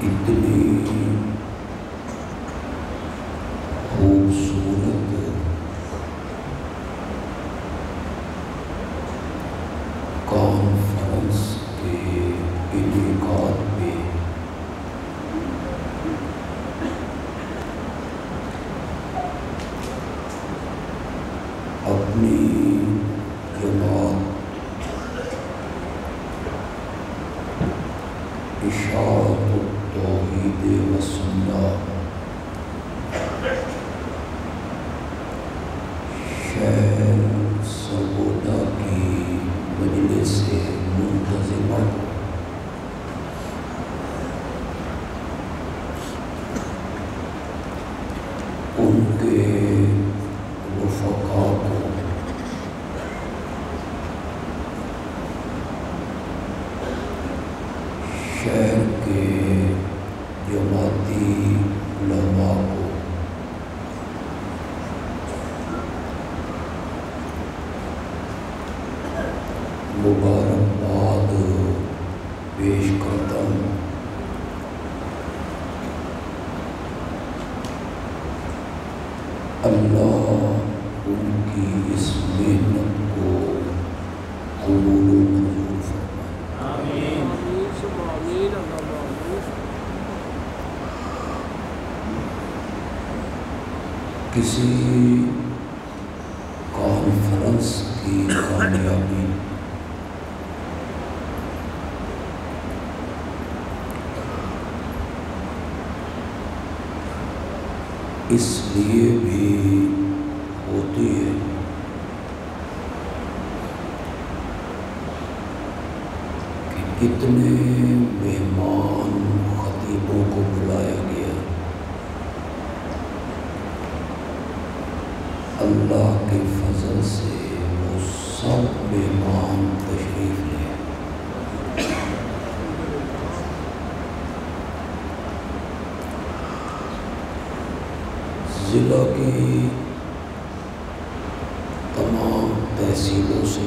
اتنی خوبصورت کانفرنس کے انعقاد میں اپنی جماعت اشاعت التوحید و سنت شہر سرگودا کی مجلس منتظمہ ان کے رفقاء کو شہر کے جماعتی علماء کو مبارکباد پیش کرتا ہوں۔ اللہ ان کی اس محنت کو قبول و منظور فرمائے۔ کسی کانفرنس کی کامیابی اس لیے بھی ہوتی ہے کہ کتنے مہمان خطیبوں کو بلایا گیا، اللہ کے فضل سے وہ سب مہمان تشریف لے۔ ضلع کی تمام تحصیلوں سے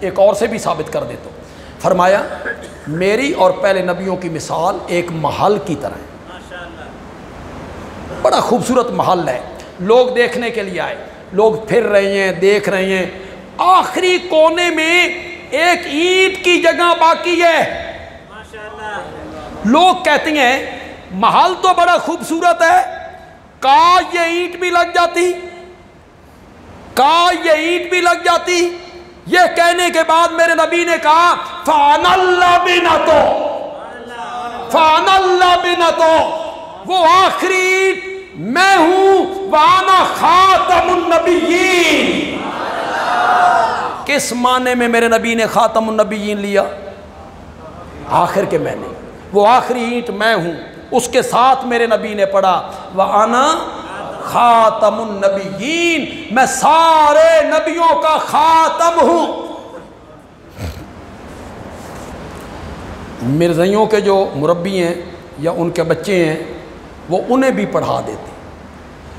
ایک اور سے بھی ثابت کر دیتا ہوں. فرمایا میری اور پہلے نبیوں کی مثال ایک محل کی طرح ہے. بڑا خوبصورت محل ہے, لوگ دیکھنے کے لیے آئے, لوگ پھر رہے ہیں, دیکھ رہے ہیں. آخری کونے میں ایک اینٹ کی جگہ باقی ہے. لوگ کہتے ہیں محل تو بڑا خوبصورت ہے, کاش یہ اینٹ بھی لگ جاتی, کاش یہ اینٹ بھی لگ جاتی. یہ کہنے کے بعد میرے نبی نے کہا فَأَنَا اللَّبِنَةُ, فَأَنَا اللَّبِنَةُ, وہ آخری اینٹ میں ہوں. وَأَنَا خَاتَمُ النَّبِيِّينَ. کس معنی میں میرے نبی نے خاتم النبیین لیا؟ آخر کے میں نے, وہ آخری اینٹ میں ہوں. اس کے ساتھ میرے نبی نے پڑھا وَأَنَا خاتم النبیین, میں سارے نبیوں کا خاتم ہوں. مرزائیوں کے جو مربی ہیں یا ان کے بچے ہیں وہ انہیں بھی پڑھا دیتے,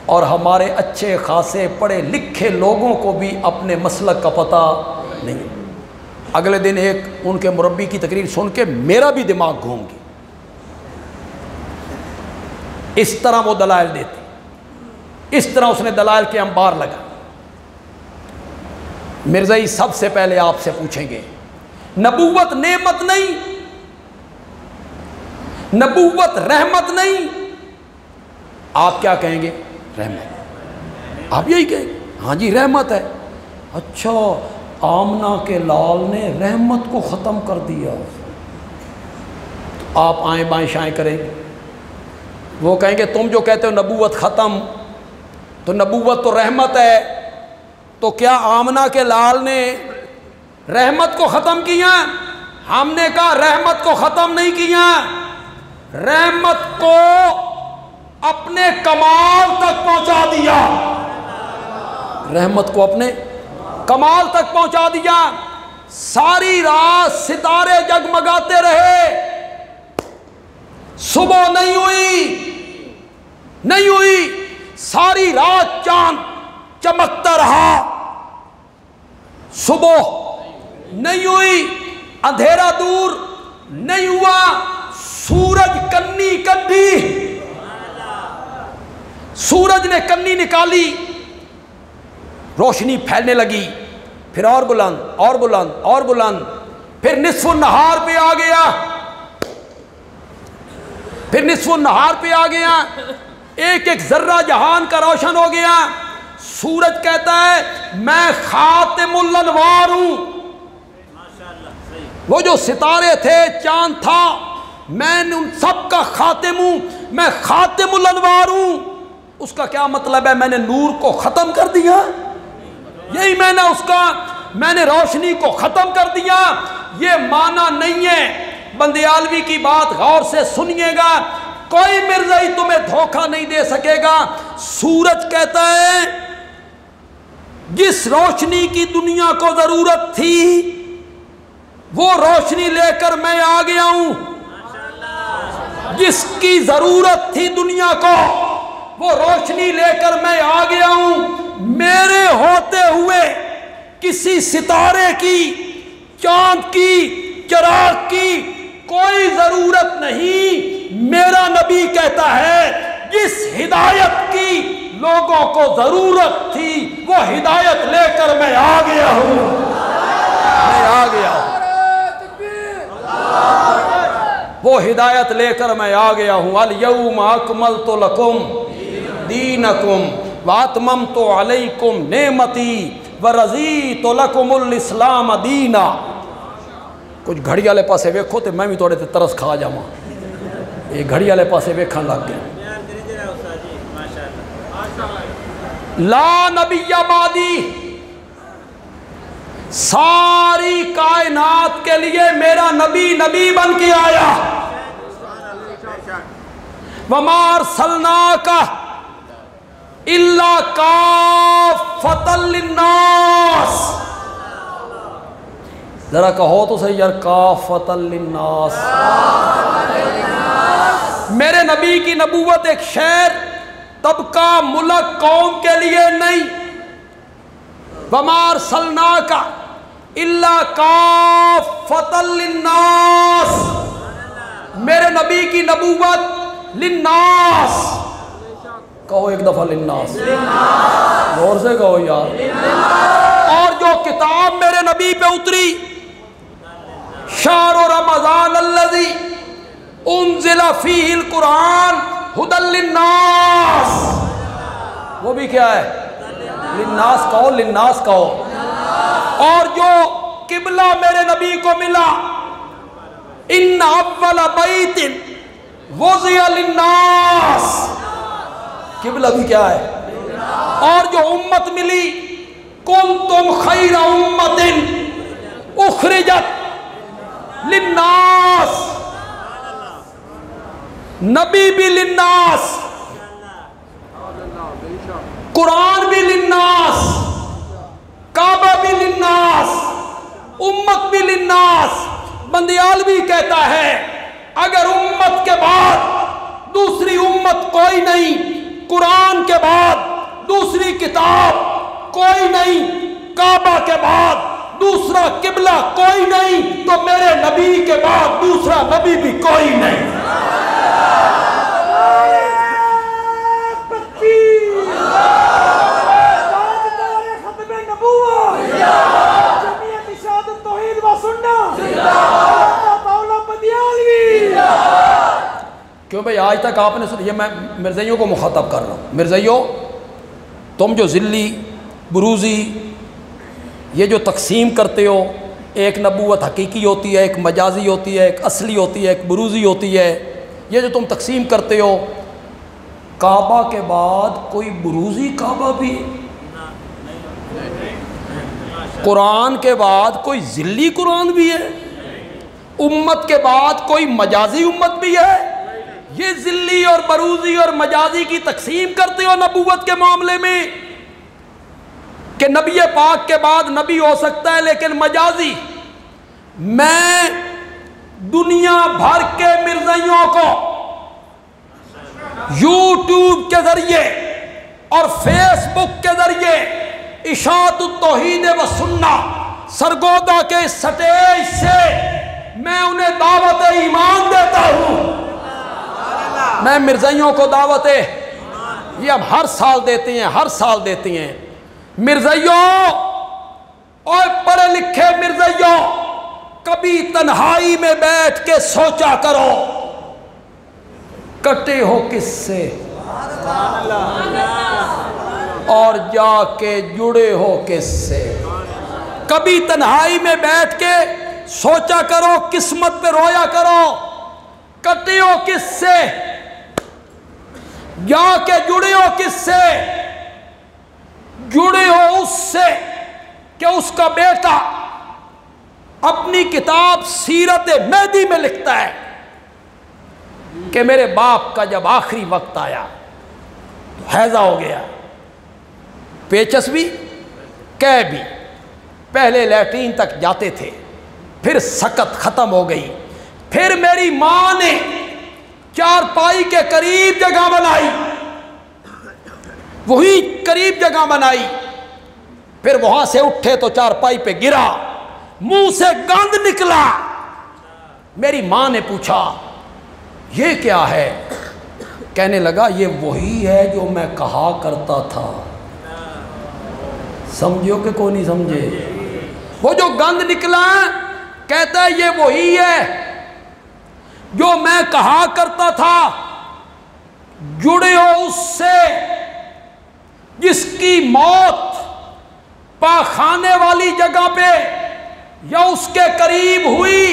اور ہمارے اچھے خاصے پڑھے لکھے لوگوں کو بھی اپنے مسلک کا پتہ نہیں. اگلے دن ایک ان کے مربی کی تقریر سن کے میرا بھی دماغ گھوم گیا. اس طرح وہ دلائل دیتے, اس طرح اس نے دلائل کے انبار لگا. مرزائی سب سے پہلے آپ سے پوچھیں گے نبوت نعمت نہیں, نبوت رحمت نہیں, آپ کیا کہیں گے؟ رحمت. آپ یہی کہیں گے ہاں جی رحمت ہے. اچھا آمنہ کے لال نے رحمت کو ختم کر دیا, تو آپ آئیں بائیں شائیں کریں گے. وہ کہیں گے تم جو کہتے ہو نبوت ختم, تو نبوت تو رحمت ہے, تو کیا آمنہ کے لال نے رحمت کو ختم کیا؟ ہم نے کہا رحمت کو ختم نہیں کیا, رحمت کو اپنے کمال تک پہنچا دیا, رحمت کو اپنے کمال تک پہنچا دیا. ساری رات ستارے جگمگاتے رہے, صبح نہیں ہوئی, نہیں ہوئی, ساری رات چاند چمکتا رہا, صبح نہیں ہوئی, اندھیرا دور نہیں ہوا, سورج کنی کڈی, سورج نے کنی نکالی, روشنی پھیلنے لگی, پھر اور بلند اور بلند اور بلند, پھر نصف النہار پہ آ گیا, پھر نصف النہار پہ آ گیا, ایک ایک ذرہ جہان کا روشن ہو گیا. سورج کہتا ہے میں خاتم الانوار ہوں, وہ جو ستارے تھے چاند تھا میں ان سب کا خاتم ہوں, میں خاتم الانوار ہوں. اس کا کیا مطلب ہے؟ میں نے نور کو ختم کر دیا, یہی میں نے اس کا, میں نے روشنی کو ختم کر دیا. یہ معنی نہیں ہے. بندیالوی کی بات غور سے سنیے گا, کوئی مرزائی تمہیں دھوکہ نہیں دے سکے گا. سورج کہتا ہے جس روشنی کی دنیا کو ضرورت تھی وہ روشنی لے کر میں آ گیا ہوں, جس کی ضرورت تھی دنیا کو وہ روشنی لے کر میں آ گیا ہوں. میرے ہوتے ہوئے کسی ستارے کی, چاند کی, چراغ کی کوئی ضرورت نہیں. میرا نبی کہتا ہے جس ہدایت کی لوگوں کو ضرورت تھی وہ ہدایت لے کر میں آ گیا ہوں, میں آ گیا ہوں, وہ ہدایت لے کر میں آ گیا ہوں. الیوم اکملت لکم دینکم واتممت علیکم نعمتی ورضیت لکم الاسلام دینا. کچھ گھڑی والے پاسے ویکھو تے میں بھی تھوڑے تے ترس کھا جاواں. یہ گھڑی والے پاسے ویکھن لگ گیا. لا نبی بعدی, ساری کائنات کے لیے میرا نبی نبی بن کے آیا. وما ارسلناک الا کافۃ للناس. ذرا کہو تو صحیح یار, کافۃ للناس. میرے نبی کی نبوت ایک شہر, طبقہ, ملک, قوم کے لیے نہیں. وما ارسلناک, الا کافۃ للناس، میرے نبی کی نبوت للناس، کہو ایک دفعہ للناس، غور سے کہو یار، اور جو کتاب میرے نبی پہ اتری شہر رمضان الذی انزل فیہ القرآن ھدی للناس، وہ بھی کیا ہے؟ للناس کہو، للناس کہو، اور جو قبلہ میرے نبی کو ملا ان اول بیت وضع للناس، قبلہ بھی کیا ہے؟ اور جو امت ملی کنتم خیر امت اخرجت للناس، نبی بھی للناس، قرآن بھی للناس، کعبہ بھی للناس، امت بھی للناس۔ بندیال بھی کہتا ہے اگر امت کے بعد دوسری امت کوئی نہیں، قرآن کے بعد دوسری کتاب کوئی نہیں، کعبہ کے بعد دوسرا قبلہ کوئی نہیں، تو میرے نبی کے بعد دوسرا نبی بھی کوئی نہیں۔ کیوں بھئی آج تک آپ نے سن، یہ میں مرزائیوں کو مخاطب کر رہا ہوں، مرزائیوں تم جو ذلی بروزی یہ جو تقسیم کرتے ہو، ایک نبوت حقیقی ہوتی ہے، ایک مجازی ہوتی ہے، ایک اصلی ہوتی ہے، ایک بروزی ہوتی ہے، یہ جو تم تقسیم کرتے ہو، کعبہ کے بعد کوئی بروزی کعبہ بھی، قرآن کے بعد کوئی ذلی قرآن بھی ہے، امت کے بعد کوئی مجازی امت بھی ہے، یہ ذلی اور بروزی اور مجازی کی تقسیم کرتے ہو نبوت کے معاملے میں کہ نبی پاک کے بعد نبی ہو سکتا ہے لیکن مجازی۔ میں دنیا بھر کے مرزائیوں کو یوٹیوب کے ذریعے اور فیس بک کے ذریعے اشاعت التوحید و سنہ سرگودا کے سٹیج سے میں انہیں دعوت ایمان دیتا ہوں۔ میں مرزائیوں کو دعوت یہ اب ہر سال دیتے ہیں، ہر سال دیتے ہیں۔ مرزائیوں اور پڑھے لکھے مرزائیوں، کبھی تنہائی میں بیٹھ کے سوچا کرو کٹے ہو کس سے اور جا کے جڑے ہو کس سے۔ کبھی تنہائی میں بیٹھ کے سوچا کرو، قسمت پہ رویا کرو، کٹے ہو کس سے، جا کے جڑے ہو کس سے۔ جڑے ہو اس سے کہ اس کا بیٹا اپنی کتاب سیرت مہدی میں لکھتا ہے کہ میرے باپ کا جب آخری وقت آیا تو حیضہ ہو گیا، پیچس بھی کہہ بھی، پہلے لیٹرین تک جاتے تھے، پھر سکت ختم ہو گئی، پھر میری ماں نے چارپائی کے قریب جگہ بنائی، وہی قریب جگہ بنائی، پھر وہاں سے اٹھے تو چارپائی پہ گرا، منہ سے گند نکلا۔ میری ماں نے پوچھا یہ کیا ہے؟ کہنے لگا یہ وہی ہے جو میں کہا کرتا تھا۔ سمجھو کہ کوئی نہیں سمجھے؟ وہ جو گند نکلا کہتا ہے یہ وہی ہے جو میں کہا کرتا تھا، جڑے ہو اس سے جس کی موت پاخانے والی جگہ پہ یا اس کے قریب ہوئی،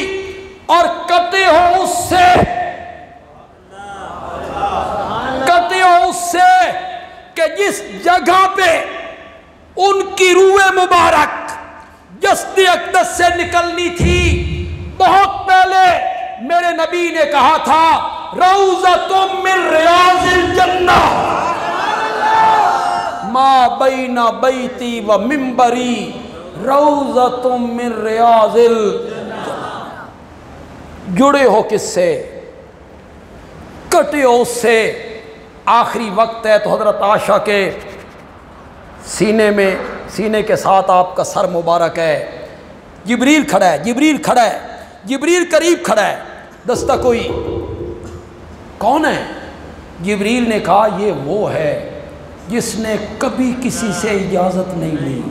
اور کٹے ہو اس سے، کٹے ہو اس سے کہ جس جگہ پہ ان کی روح مبارک جسد اقدس سے نکلنی تھی بہت پہلے میرے نبی نے کہا تھا روضۃ من ریاض الجنہ ما بین بیتی و منبری روضۃ من ریاض الجنہ۔ جڑے ہو کس سے، کٹے ہو اس سے۔ آخری وقت ہے تو حضرت عائشہ کے سینے میں، سینے کے ساتھ آپ کا سر مبارک ہے، جبریل کھڑا ہے، جبریل کھڑا ہے، جبریل قریب کھڑا ہے، دستک ہوئی، کون ہے؟ جبریل نے کہا یہ وہ ہے جس نے کبھی کسی سے اجازت نہیں لی،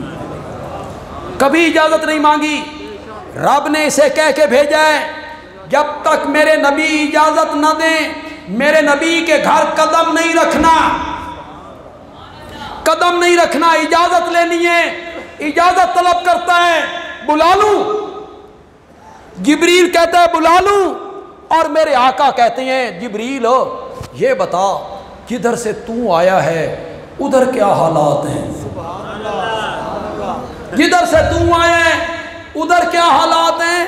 کبھی اجازت نہیں مانگی، رب نے اسے کہہ کے بھیجا ہے جب تک میرے نبی اجازت نہ دیں میرے نبی کے گھر قدم نہیں رکھنا، قدم نہیں رکھنا، اجازت لینی ہے، اجازت طلب کرتا ہے، بلا لوں؟ جبریل کہتا ہے بلا لوں، اور میرے آقا کہتے ہیں جبریل یہ بتا جدھر سے تو آیا ہے ادھر کیا حالات ہیں، جدھر سے تو آیا ہے ادھر کیا حالات ہیں؟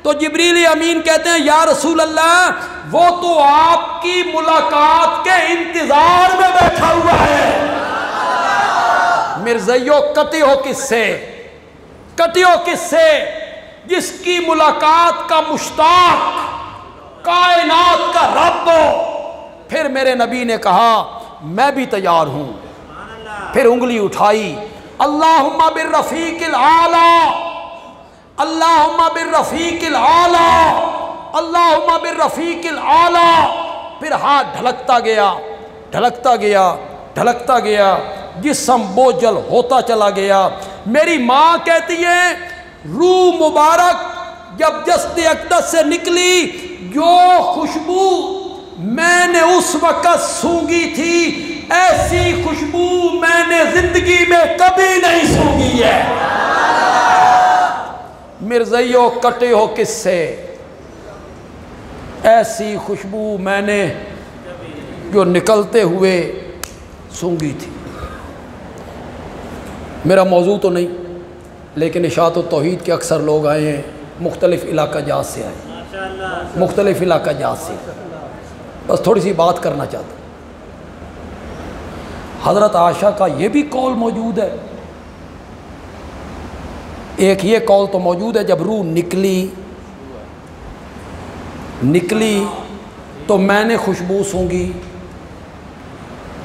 تو جبریل امین کہتے ہیں یا رسول اللہ وہ تو آپ کی ملاقات کے انتظار میں بیٹھا ہوا ہے۔ مرزائیو کٹی ہو کس سے، کٹی ہو کس سے؟ جس کی ملاقات کا مشتاق کائنات کا رب ہو۔ پھر میرے نبی نے کہا میں بھی تیار ہوں، پھر انگلی اٹھائی، اللہم بالرفیق الاعلی، اللہم بالرفیق الاعلی، اللہم بالرفیق الاعلی، پھر ہاتھ ڈھلکتا گیا، ڈھلکتا گیا، ڈھلکتا گیا، جسم بوجھل ہوتا چلا گیا۔ میری ماں کہتی ہے روح مبارک جب جسد اقدس سے نکلی جو خوشبو میں نے اس وقت سونگھی تھی ایسی خوشبو میں نے زندگی میں کبھی نہیں سونگھی ہے۔ مرزائیو کٹے ہو کس سے؟ ایسی خوشبو میں نے جو نکلتے ہوئے سونگھی تھی۔ میرا موضوع تو نہیں لیکن اشاعت و توحید کے اکثر لوگ آئے ہیں، مختلف علاقہ جات سے آئے، مختلف علاقہ جات سے، بس تھوڑی سی بات کرنا چاہتا ہوں۔ حضرت عائشہ کا یہ بھی قول موجود ہے، ایک یہ قول تو موجود ہے جب روح نکلی تو میں نے خوشبو سونگھی،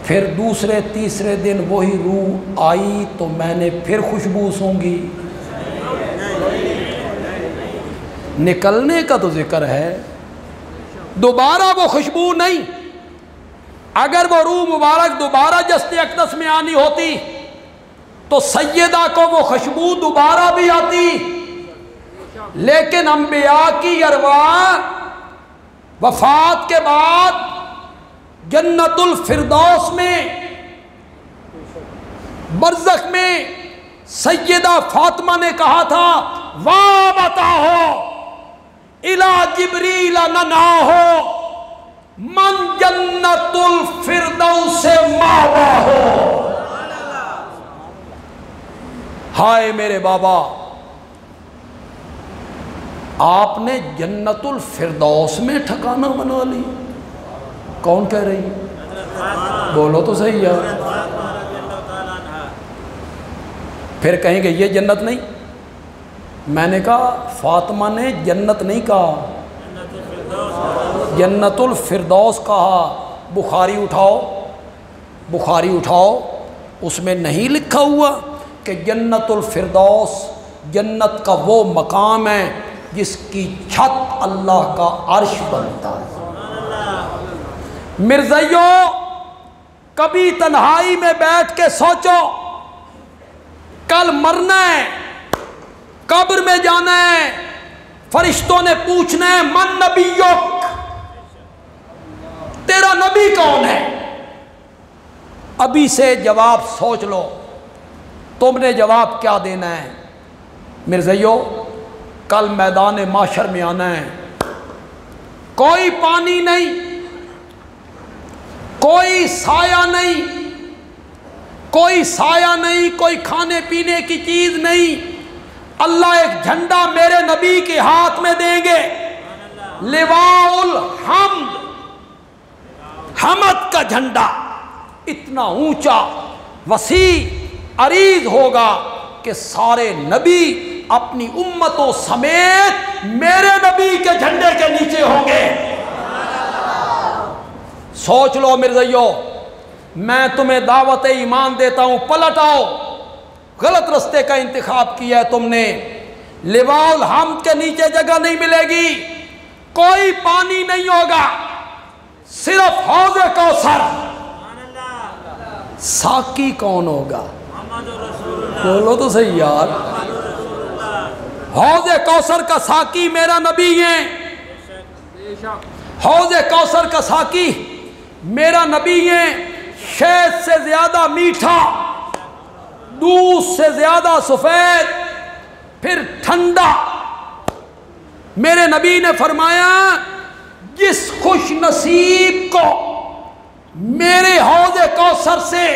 پھر دوسرے تیسرے دن وہی روح آئی تو میں نے پھر خوشبو سونگھی۔ نکلنے کا تو ذکر ہے، دوبارہ وہ خوشبو نہیں۔ اگر وہ روح مبارک دوبارہ جسد اقدس میں آنی ہوتی تو سیدہ کو وہ خوشبو دوبارہ بھی آتی، لیکن انبیاء کی ارواح وفات کے بعد جنت الفردوس میں برزخ میں سیدہ فاطمہ نے کہا تھا وَابَتَاهُ إِلَى جِبْرِيلَ نَنَاهُ من جنت الفردوس مَأْوَاهُ۔ ہائے میرے بابا، آپ نے جنت الفردوس میں ٹھکانہ بنا لی، کون کہہ رہی ہے؟ بولو تو صحیح یار۔ پھر کہیں گے یہ جنت نہیں، میں نے کہا فاطمہ نے جنت نہیں کہا، جنت الفردوس کہا۔ بخاری اٹھاؤ، بخاری اٹھاؤ، اس میں نہیں لکھا ہوا کہ جنت الفردوس جنت کا وہ مقام ہے جس کی چھت اللہ کا عرش بنتا ہے۔ مرزائیو کبھی تنہائی میں بیٹھ کے سوچو، کل مرنا ہے، قبر میں جانا ہے، فرشتوں نے پوچھنا ہے من نبیک، تیرا نبی کون ہے؟ ابھی سے جواب سوچ لو، تم نے جواب کیا دینا ہے؟ مرزائیو کل میدان معاشر میں آنا ہے، کوئی پانی نہیں، کوئی سایہ نہیں، کوئی سایہ نہیں، کوئی کھانے پینے کی چیز نہیں، اللہ ایک جھنڈا میرے نبی کے ہاتھ میں دیں گے، لواء الحمد، حمد کا جھنڈا، اتنا اونچا وسیع عریض ہوگا کہ سارے نبی اپنی امتوں سمیت میرے نبی کے جھنڈے کے نیچے ہوں گے۔ سوچ لو مرزائیو، میں تمہیں دعوت ایمان دیتا ہوں، پلٹ آؤ، غلط رستے کا انتخاب کیا ہے تم نے، لواء الحمد کے نیچے جگہ نہیں ملے گی، کوئی پانی نہیں ہوگا، صرف حوض کوثر۔ ساقی کون ہوگا؟ بولو تو صحیح یار۔ حوض کوثر کا ساقی میرا نبی ہے، حوض کوثر کا ساقی میرا نبی ہے۔ شہد سے زیادہ میٹھا، دودھ سے زیادہ سفید، پھر ٹھنڈا۔ میرے نبی نے فرمایا جس خوش نصیب کو میرے حوض کوثر سے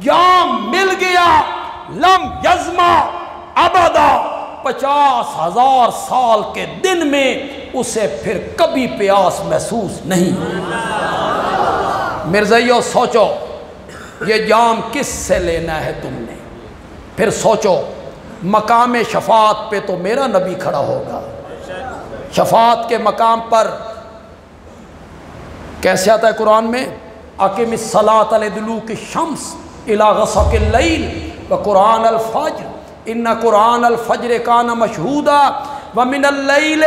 جام مل گیا، لم یظما ابدا، 50,000 سال کے دن میں اسے پھر کبھی پیاس محسوس نہیں۔ مرزائیو سوچو یہ جام کس سے لینا ہے تم نے؟ پھر سوچو مقام شفاعت پہ تو میرا نبی کھڑا ہوگا۔ شفاعت کے مقام پر کیسے آتا ہے قرآن میں؟ اقم الصلاۃ لدلوک الشمس الی غسق اللیل وقرآن الفجر ان قرآن الفجر کان مشہودا ومن اللیل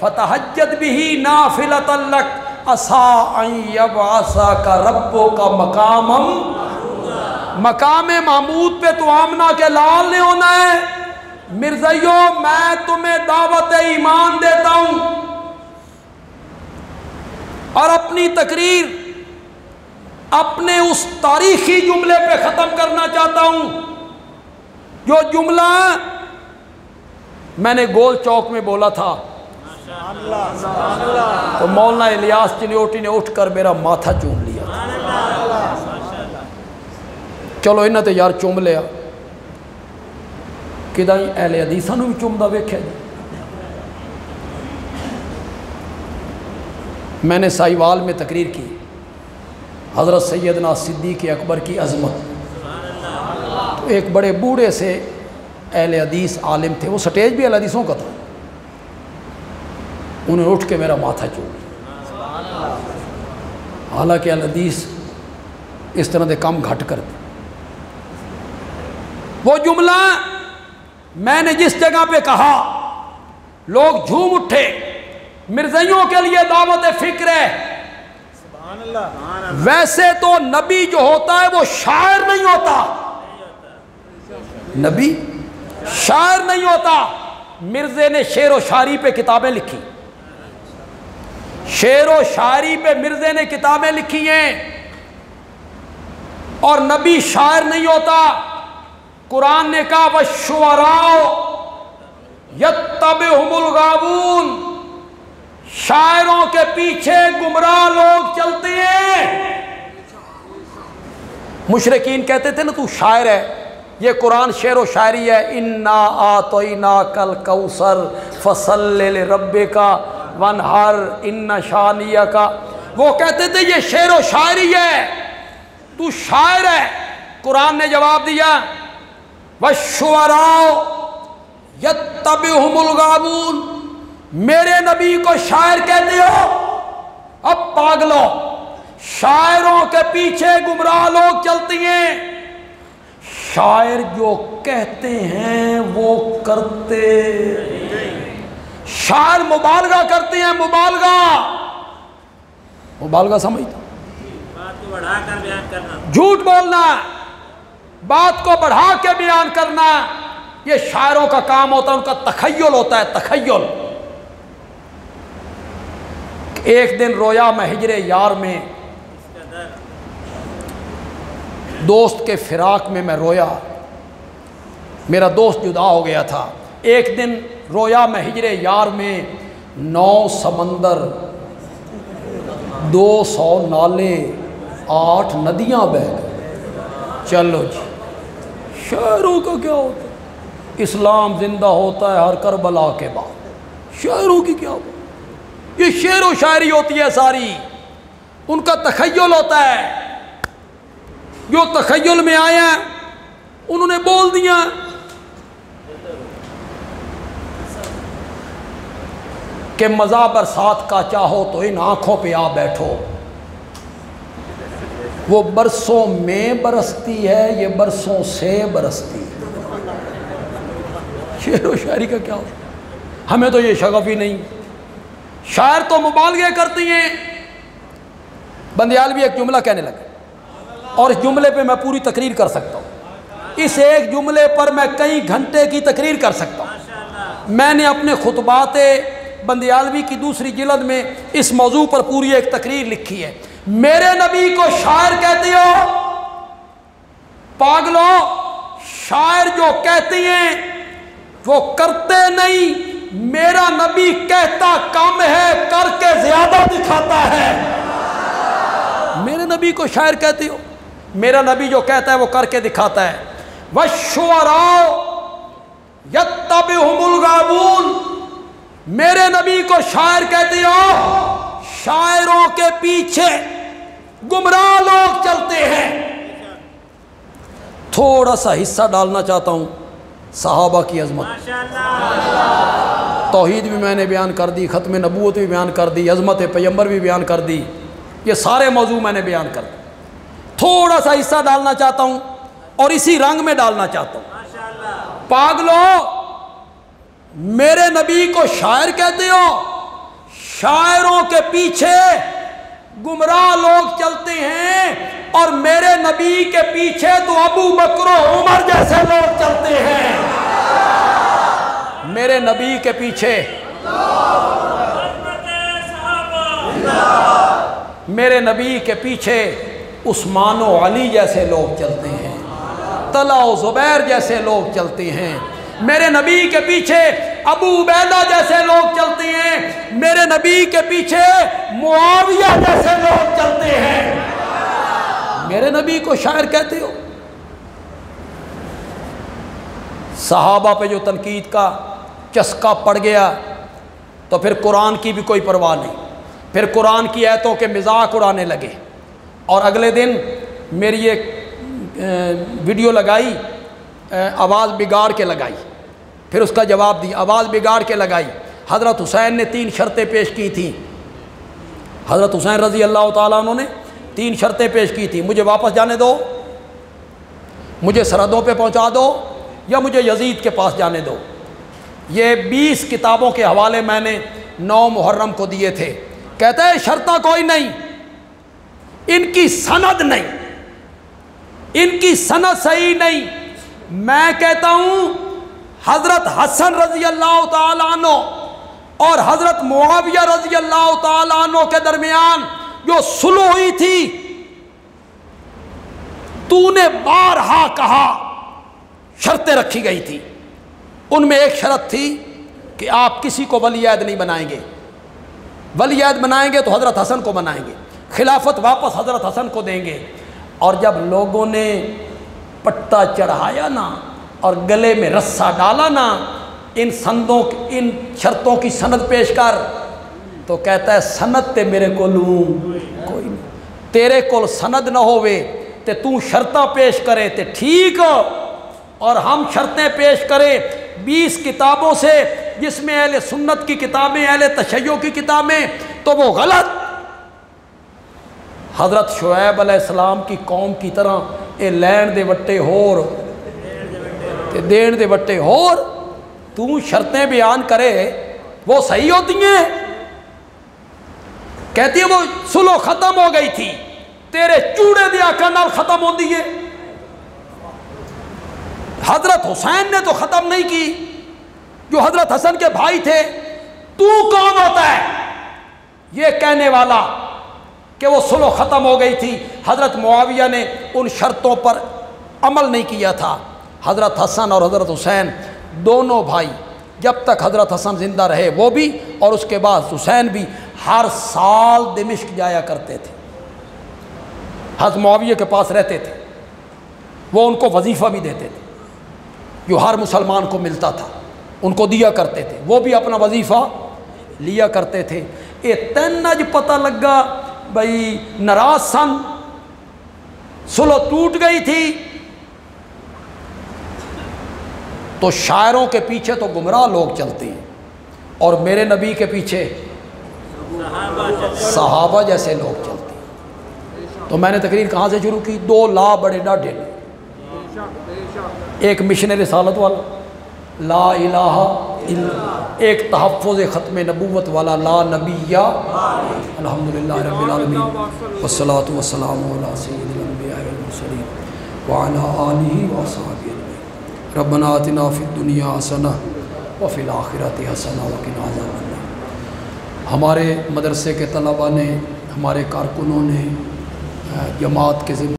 فتہجد بہ نافلۃ لک عسیٰ ان یبعثک ربک مقاما، مقام محمود پہ تو آمنہ کے لال نے ہونا ہے۔ مرزائیو میں تمہیں دعوت ایمان دیتا ہوں اور اپنی تقریر اپنے اس تاریخی جملے پہ ختم کرنا چاہتا ہوں جو جملہ میں نے گول چوک میں بولا تھا، تو مولانا الیاس چنیوٹی نے اٹھ کر میرا ماتھا چوم لیا۔ چلو انہاں تے یار چوم لیا، کدھا اہل حدیثاں نوں بھی چومدا ویکھیا جی۔ میں نے سائیوال میں تقریر کی، حضرت سیدنا صدیق اکبر کی عظمت۔ ایک بڑے بوڑھے سے اہل حدیث عالم تھے، وہ سٹیج بھی اہل حدیثوں کا تھا، انہوں نے اٹھ کے میرا ماتھا چوم لیا۔ حالانکہ اہل حدیث اس طرح دے کام گھٹ کرتے۔ وہ جملہ میں نے جس جگہ پہ کہا لوگ جھوم اٹھے، مرزائیوں کے لیے دعوت فکر ہے۔ ویسے تو نبی جو ہوتا ہے وہ شاعر نہیں ہوتا، نبی شاعر نہیں ہوتا۔ مرزے نے شعر و شاعری پہ کتابیں لکھی، شعر و شاعری پہ مرزے نے کتابیں لکھی ہیں، اور نبی شاعر نہیں ہوتا۔ قرآن نے کہا وَالشُّعَرَاءُ يَتَّبِعُهُمُ الْغَاوُونَ، شاعروں کے پیچھے گمراہ لوگ چلتے ہیں۔ مشرکین کہتے تھے نا تو شاعر ہے، یہ قرآن شعر و شاعری ہے۔ اِنَّا آتَيْنَاكَ الْكَوْثَرَ فَصَلِّ لِرَبِّكَ وَانْحَرْ إِنَّ شَانِئَكَ، وہ کہتے تھے یہ شعر و شاعری ہے، تو شاعر ہے۔ قرآن نے جواب دیا وَالشُّعَرَاءُ يَتَّبِعُهُمُ الْغَاوُونَ، میرے نبی کو شاعر کہتے ہو؟ اب پاگلو، شاعروں کے پیچھے گمراہ لوگ چلتی ہیں۔ شاعر جو کہتے ہیں وہ کرتے، شاعر مبالغہ کرتے ہیں، مبالغہ سمجھتا، بات کو بڑھا کر بیان کرنا، جھوٹ بولنا، بات کو بڑھا کے بیان کرنا، یہ شاعروں کا کام ہوتا ہے، ان کا تخیل ہوتا ہے، تخیل۔ ایک دن رویا میں ہجر یار میں، دوست کے فراق میں رویا، میرا دوست جدا ہو گیا تھا۔ ایک دن رویا میں ہجر یار میں، 9 سمندر، 200 نالے، 8 ندیاں بہہ گئے۔ چلو جی، شاعروں کا کیا ہوتا ہے؟ اسلام زندہ ہوتا ہے ہر کربلا کے بعد، شاعروں کی کیا ہوتا ہے؟ یہ شعر و شاعری ہوتی ہے ساری، ان کا تخیل ہوتا ہے، جو تخیل میں آیا انہوں نے بول دیا۔ کہ مزہ برسات کا چاہو تو ان آنکھوں پہ آ بیٹھو، وہ برسوں میں برستی ہے، یہ برسوں سے برستی ہے۔ شعر و شاعری کا کیا ہوتا ہے؟ ہمیں تو یہ شغف ہی نہیں. شاعر تو مبالغے کرتی ہیں. بندیالوی ایک جملہ کہنے لگے اور اس جملے پہ میں پوری تقریر کر سکتا ہوں. اس ایک جملے پر میں کئی گھنٹے کی تقریر کر سکتا ہوں. میں نے اپنے خطبات بندیالوی کی دوسری جلد میں اس موضوع پر پوری ایک تقریر لکھی ہے. میرے نبی کو شاعر کہتے ہو؟ پاگلو، شاعر جو کہتے ہیں وہ کرتے نہیں. میرا نبی کہتا کم ہے، کر کے زیادہ دکھاتا ہے. میرے نبی کو شاعر کہتے ہو؟ میرا نبی جو کہتا ہے وہ کر کے دکھاتا ہے. وَالشُّعَرَاءُ يَتَّبِعُهُمُ الْغَاوُونَ. میرے نبی کو شاعر کہتے ہو؟ شاعروں کے پیچھے گمراہ لوگ چلتے ہیں. تھوڑا سا حصہ ڈالنا چاہتا ہوں صحابہ کی عظمت. توحید بھی میں نے بیان کر دی، ختم نبوت بھی بیان کر دی، عظمت پیغمبر بھی بیان کر دی. یہ سارے موضوع میں نے بیان کر دی. تھوڑا سا حصہ ڈالنا چاہتا ہوں اور اسی رنگ میں ڈالنا چاہتا ہوں. پاگلو، میرے نبی کو شاعر کہتے ہو؟ شاعروں کے پیچھے گمراہ لوگ چلتے ہیں اور میرے نبی کے پیچھے تو ابو بکر و عمر جیسے لوگ چلتے ہیں. میرے نبی کے پیچھے عثمان و علی جیسے لوگ چلتے ہیں، طلحہ و زبیر جیسے لوگ چلتے ہیں. میرے نبی کے پیچھے ابو عبیدہ جیسے لوگ چلتے ہیں. میرے نبی کے پیچھے معاویہ جیسے لوگ چلتے ہیں. میرے نبی کو شاعر کہتے ہو؟ صحابہ پہ جو تنقید کا چسکا پڑ گیا تو پھر قرآن کی بھی کوئی پرواہ نہیں. پھر قرآن کی آیتوں کے مذاق اڑانے لگے. اور اگلے دن میری ایک ویڈیو لگائی، آواز بگاڑ کے لگائی، پھر اس کا جواب دی، آواز بگاڑ کے لگائی. حضرت حسین نے 3 شرطیں پیش کی تھیں. حضرت حسین رضی اللہ تعالیٰ عنہ نے 3 شرطیں پیش کی تھیں. مجھے واپس جانے دو، مجھے سرحدوں پہ پہنچا دو، یا مجھے یزید کے پاس جانے دو. یہ 20 کتابوں کے حوالے میں نے 9 محرم کو دیے تھے. کہتا ہے شرطیں کوئی نہیں، ان کی سند نہیں، ان کی سند صحیح نہیں. میں کہتا ہوں حضرت حسن رضی اللہ تعالیٰ عنہ اور حضرت معاویہ رضی اللہ تعالیٰ عنہ کے درمیان جو صلح ہوئی تھی، تو نے بارہا کہا شرطیں رکھی گئی تھی. ان میں ایک شرط تھی کہ آپ کسی کو ولی عہد نہیں بنائیں گے. ولی عہد بنائیں گے تو حضرت حسن کو بنائیں گے، خلافت واپس حضرت حسن کو دیں گے. اور جب لوگوں نے پٹا چڑھایا نا اور گلے میں رسا ڈالا نا، ان شرطوں کی سند پیش کر، تو کہتا ہے سند تے میرے کو لوں کوئی نہیں. تیرے کو سند نہ ہوئے تے تو شرطاں پیش کرے تے ٹھیک ہو، اور ہم شرطیں پیش کریں 20 کتابوں سے جس میں اہل سنت کی کتابیں، اہل تشیع کی کتابیں، تو وہ غلط. حضرت شعیب علیہ السلام کی قوم کی طرح اے لین دے وٹے ہور تے دین دے وٹے ہور تو شرطیں بیان کرے وہ صحیح ہوتی ہیں. کہتی ہے وہ صلح ختم ہو گئی تھی، تیرے چوڑے دے آقا نال ختم ہو دیئے. حضرت حسین نے تو ختم نہیں کی، جو حضرت حسن کے بھائی تھے. تو کون ہوتا ہے یہ کہنے والا کہ وہ صلح ختم ہو گئی تھی؟ حضرت معاویہ نے ان شرطوں پر عمل نہیں کیا تھا. حضرت حسن اور حضرت حسین دونوں بھائی جب تک حضرت حسن زندہ رہے وہ بھی اور اس کے بعد حسین بھی ہر سال دمشق جایا کرتے تھے، حضرت معاویہ کے پاس رہتے تھے. وہ ان کو وظیفہ بھی دیتے تھے جو ہر مسلمان کو ملتا تھا، ان کو دیا کرتے تھے. وہ بھی اپنا وظیفہ لیا کرتے تھے. یہ تین اج پتہ لگا بھائی ناراض سن، صلح ٹوٹ گئی تھی، تو شاعروں کے پیچھے تو گمراہ لوگ چلتے ہیں اور میرے نبی کے پیچھے صحابہ جیسے لوگ چلتے ہیں. تو میں نے تقریر کہاں سے شروع کی؟ 2 لا بڑے ڈاڈے، ایک مشن رسالت والا لا الہ الا، ایک تحفظ ختم نبوت والا لا نبی الحمدللہ رب العالمین والصلاة والسلام علی سید الانبیاء والمرسلین وعلی آلہ وصحبہ اجمعین ربنا آتنا فی الدنیا حسنہ وفی الآخرۃ حسنہ وقنا عذاب النار۔ ہمارے مدرسے کے طلباء نے، ہمارے کارکنوں نے، جماعت کے ذمہ